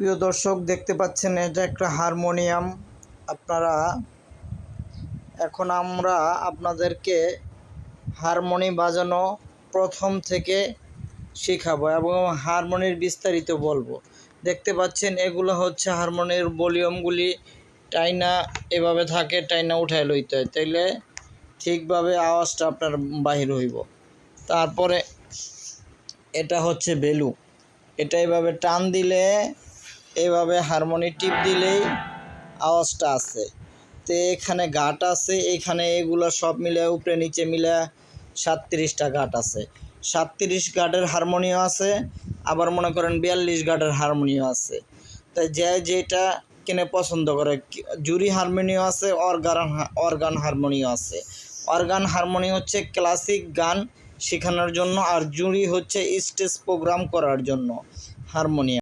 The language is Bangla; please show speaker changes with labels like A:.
A: প্রিয় দর্শক, দেখতে পাচ্ছেন এটা একটা হারমোনিয়াম। এখন আমরা আপনাদেরকে হারমোনি বাজানো প্রথম থেকে শেখাবো এবং হারমোনির বিস্তারিত বলবো। দেখতে পাচ্ছেন এগুলো হচ্ছে হারমোনির ভলিউমগুলি। টাইনা এভাবে থাকে, টাইনা উঠায় লইতে হয়, তাইলে ঠিকভাবে আওয়াজটা আপনার বাহির হইব। তারপরে এটা হচ্ছে বেলু, এটা এভাবে টান দিলে, এভাবে হারমোনি টিপ দিলেই আওয়াজটা আছে। তো এখানে গাঁট আছে, এখানে এগুলো সব মিলে উপরে নিচে মিলে 37টা গাঁট আছে। 37 গাঁটের হারমোনিও আছে, আবার মনে করেন 42 গাঁটের হারমোনিও আছে। তাই যেটা কিনে পছন্দ করে। জুরি হারমোনিও আছে, অর্গান হারমোনিও আছে। অর্গান হারমোনি হচ্ছে ক্লাসিক গান শেখানোর জন্য, আর জুরি হচ্ছে স্টেজ প্রোগ্রাম করার জন্য হারমোনিয়াম।